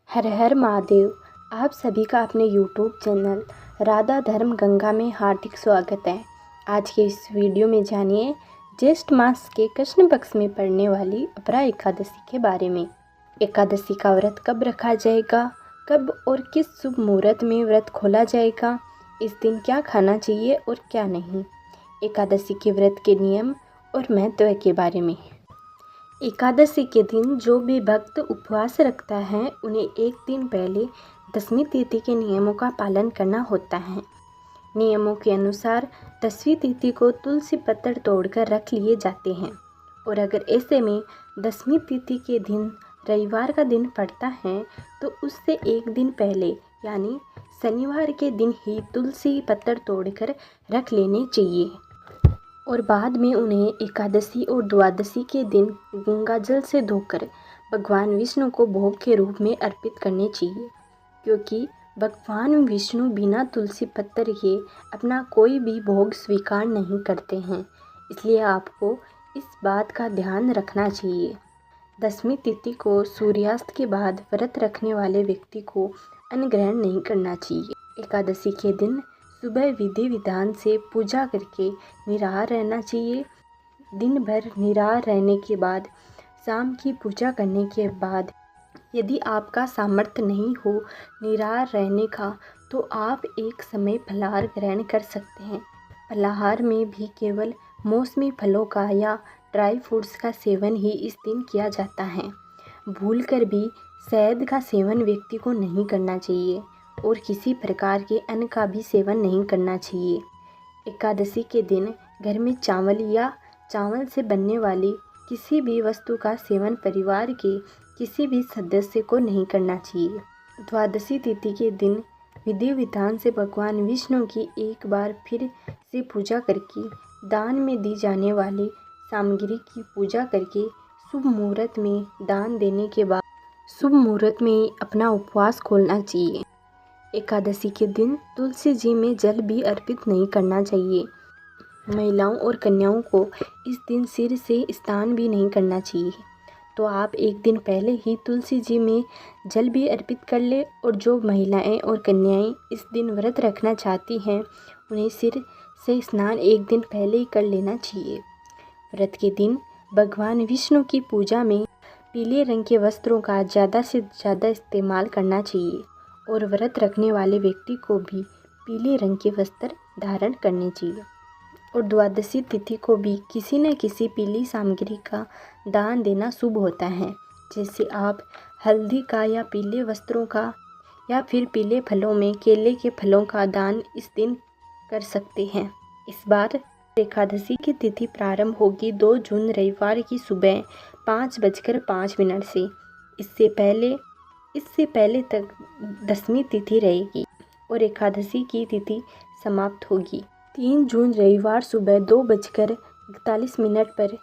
हर हर महादेव। आप सभी का अपने यूट्यूब चैनल राधा धर्म गंगा में हार्दिक स्वागत है। आज के इस वीडियो में जानिए ज्येष्ठ मास के कृष्ण पक्ष में पड़ने वाली अपरा एकादशी के बारे में। एकादशी का व्रत कब रखा जाएगा, कब और किस शुभ मुहूर्त में व्रत खोला जाएगा, इस दिन क्या खाना चाहिए और क्या नहीं, एकादशी के व्रत के नियम और महत्व के बारे में। एकादशी के दिन जो भी भक्त उपवास रखता है उन्हें एक दिन पहले दसवीं तिथि के नियमों का पालन करना होता है। नियमों के अनुसार 10वीं तिथि को तुलसी पत्र तोड़कर रख लिए जाते हैं और अगर ऐसे में 10वीं तिथि के दिन रविवार का दिन पड़ता है तो उससे एक दिन पहले यानी शनिवार के दिन ही तुलसी पत्र तोड़कर रख लेने चाहिए और बाद में उन्हें एकादशी और द्वादशी के दिन गंगा जल से धोकर भगवान विष्णु को भोग के रूप में अर्पित करने चाहिए, क्योंकि भगवान विष्णु बिना तुलसी पत्र के अपना कोई भी भोग स्वीकार नहीं करते हैं। इसलिए आपको इस बात का ध्यान रखना चाहिए। 10वीं तिथि को सूर्यास्त के बाद व्रत रखने वाले व्यक्ति को अन्न ग्रहण नहीं करना चाहिए। एकादशी के दिन सुबह विधि विधान से पूजा करके निराहार रहना चाहिए। दिन भर निराहार रहने के बाद शाम की पूजा करने के बाद यदि आपका सामर्थ्य नहीं हो निराहार रहने का तो आप एक समय फलाहार ग्रहण कर सकते हैं। फलाहार में भी केवल मौसमी फलों का या ड्राई फ्रूट्स का सेवन ही इस दिन किया जाता है। भूलकर भी शहद का सेवन व्यक्ति को नहीं करना चाहिए और किसी प्रकार के अन्न का भी सेवन नहीं करना चाहिए। एकादशी के दिन घर में चावल या चावल से बनने वाली किसी भी वस्तु का सेवन परिवार के किसी भी सदस्य को नहीं करना चाहिए। द्वादशी तिथि के दिन विधि विधान से भगवान विष्णु की एक बार फिर से पूजा करके दान में दी जाने वाली सामग्री की पूजा करके शुभ मुहूर्त में दान देने के बाद शुभ मुहूर्त में अपना उपवास खोलना चाहिए। एकादशी के दिन तुलसी जी में जल भी अर्पित नहीं करना चाहिए। महिलाओं और कन्याओं को इस दिन सिर से स्नान भी नहीं करना चाहिए। तो आप एक दिन पहले ही तुलसी जी में जल भी अर्पित कर ले और जो महिलाएं और कन्याएं इस दिन व्रत रखना चाहती हैं उन्हें सिर से स्नान एक दिन पहले ही कर लेना चाहिए। व्रत के दिन भगवान विष्णु की पूजा में पीले रंग के वस्त्रों का ज़्यादा से ज़्यादा इस्तेमाल करना चाहिए और व्रत रखने वाले व्यक्ति को भी पीले रंग के वस्त्र धारण करने चाहिए और द्वादशी तिथि को भी किसी न किसी पीली सामग्री का दान देना शुभ होता है। जैसे आप हल्दी का या पीले वस्त्रों का या फिर पीले फलों में केले के फलों का दान इस दिन कर सकते हैं। इस बार एकादशी की तिथि प्रारंभ होगी 2 जून रविवार की सुबह 5:05 से। इससे पहले तक 10वीं तिथि रहेगी और एकादशी की तिथि समाप्त होगी 3 जून रविवार सुबह 2:41 पर,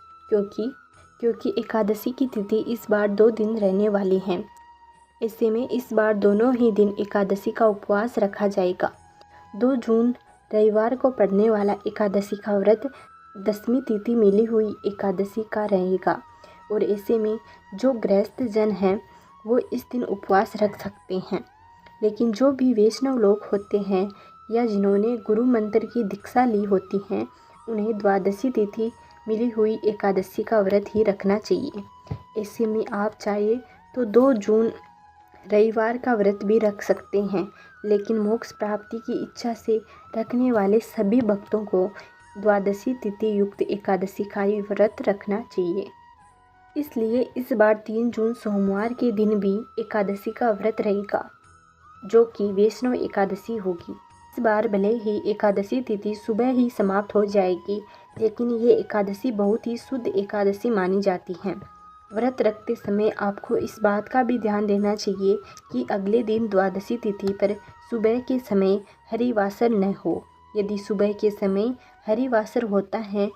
क्योंकि एकादशी की तिथि इस बार 2 दिन रहने वाली हैं। ऐसे में इस बार दोनों ही दिन एकादशी का उपवास रखा जाएगा। 2 जून रविवार को पड़ने वाला एकादशी का व्रत 10वीं तिथि मिली हुई एकादशी का रहेगा और ऐसे में जो गृहस्थ जन हैं वो इस दिन उपवास रख सकते हैं। लेकिन जो भी वैष्णव लोग होते हैं या जिन्होंने गुरु मंत्र की दीक्षा ली होती हैं उन्हें द्वादशी तिथि मिली हुई एकादशी का व्रत ही रखना चाहिए। ऐसे में आप चाहे तो 2 जून रविवार का व्रत भी रख सकते हैं, लेकिन मोक्ष प्राप्ति की इच्छा से रखने वाले सभी भक्तों को द्वादशी तिथि युक्त एकादशी का ही व्रत रखना चाहिए। इसलिए इस बार 3 जून सोमवार के दिन भी एकादशी का व्रत रहेगा, जो कि वैष्णव एकादशी होगी। इस बार भले ही एकादशी तिथि सुबह ही समाप्त हो जाएगी, लेकिन ये एकादशी बहुत ही शुद्ध एकादशी मानी जाती है। व्रत रखते समय आपको इस बात का भी ध्यान देना चाहिए कि अगले दिन द्वादशी तिथि पर सुबह के समय हरिवासर न हो। यदि सुबह के समय हरिवासर होता है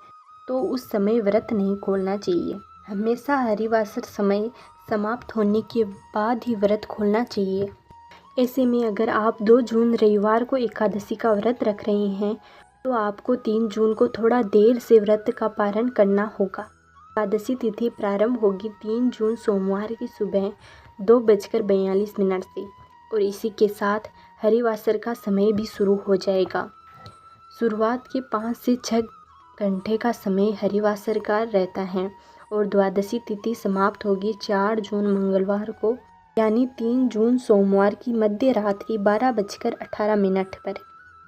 तो उस समय व्रत नहीं खोलना चाहिए। हमेशा हरिवासर समय समाप्त होने के बाद ही व्रत खोलना चाहिए। ऐसे में अगर आप 2 जून रविवार को एकादशी का व्रत रख रहे हैं तो आपको 3 जून को थोड़ा देर से व्रत का पारण करना होगा। एकादशी तिथि प्रारंभ होगी 3 जून सोमवार की सुबह 2:42 से और इसी के साथ हरिवासर का समय भी शुरू हो जाएगा। शुरुआत के 5 से 6 घंटे का समय हरिवासर का रहता है और द्वादशी तिथि समाप्त होगी 4 जून मंगलवार को, यानी 3 जून सोमवार की मध्य रात्रि 12:18 पर।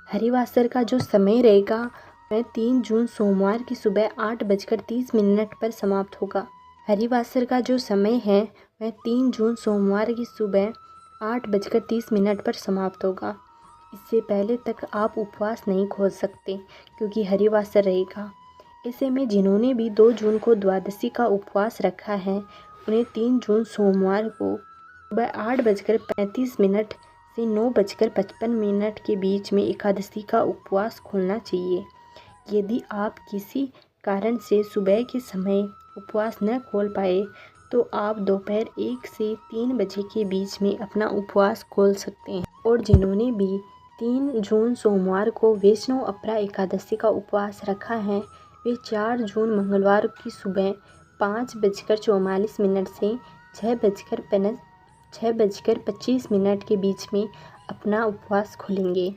हरिवासर का जो समय रहेगा वह 3 जून सोमवार की सुबह 8:30 पर समाप्त होगा। हरिवासर का जो समय है वह 3 जून सोमवार की सुबह 8:30 पर समाप्त होगा। इससे पहले तक आप उपवास नहीं खोल सकते क्योंकि हरिवासर रहेगा। ऐसे में जिन्होंने भी 2 जून को द्वादशी का उपवास रखा है उन्हें 3 जून सोमवार को सुबह 8:35 से 9:55 के बीच में एकादशी का उपवास खोलना चाहिए। यदि आप किसी कारण से सुबह के समय उपवास न खोल पाए तो आप दोपहर 1 से 3 बजे के बीच में अपना उपवास खोल सकते हैं। और जिन्होंने भी 3 जून सोमवार को वैष्णव अपरा एकादशी का उपवास रखा है वे 4 जून मंगलवार की सुबह 5:44 से 6:25 के बीच में अपना उपवास खोलेंगे।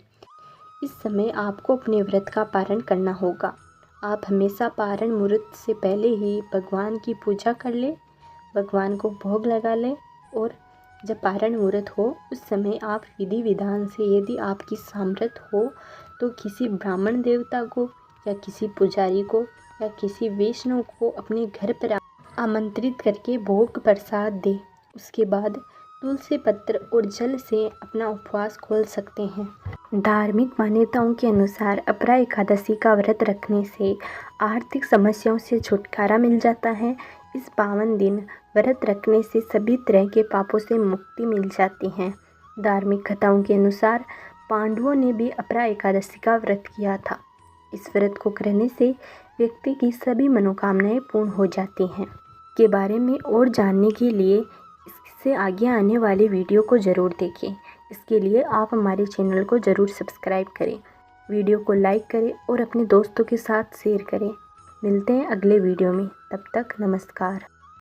इस समय आपको अपने व्रत का पारण करना होगा। आप हमेशा पारण मुहूर्त से पहले ही भगवान की पूजा कर ले, भगवान को भोग लगा ले और जब पारण मुहूर्त हो उस समय आप विधि विधान से, यदि आपकी सामर्थ्य हो तो किसी ब्राह्मण देवता को या किसी पुजारी को या किसी वैष्णव को अपने घर पर आमंत्रित करके भोग प्रसाद दे। उसके बाद तुलसी पत्र और जल से अपना उपवास खोल सकते हैं। धार्मिक मान्यताओं के अनुसार अपरा एकादशी का व्रत रखने से आर्थिक समस्याओं से छुटकारा मिल जाता है। इस पावन दिन व्रत रखने से सभी तरह के पापों से मुक्ति मिल जाती है। धार्मिक कथाओं के अनुसार पांडवों ने भी अपरा एकादशी का व्रत किया था। इस व्रत को करने से व्यक्ति की सभी मनोकामनाएं पूर्ण हो जाती हैं। के बारे में और जानने के लिए इससे आगे आने वाले वीडियो को ज़रूर देखें। इसके लिए आप हमारे चैनल को ज़रूर सब्सक्राइब करें, वीडियो को लाइक करें और अपने दोस्तों के साथ शेयर करें। मिलते हैं अगले वीडियो में, तब तक नमस्कार।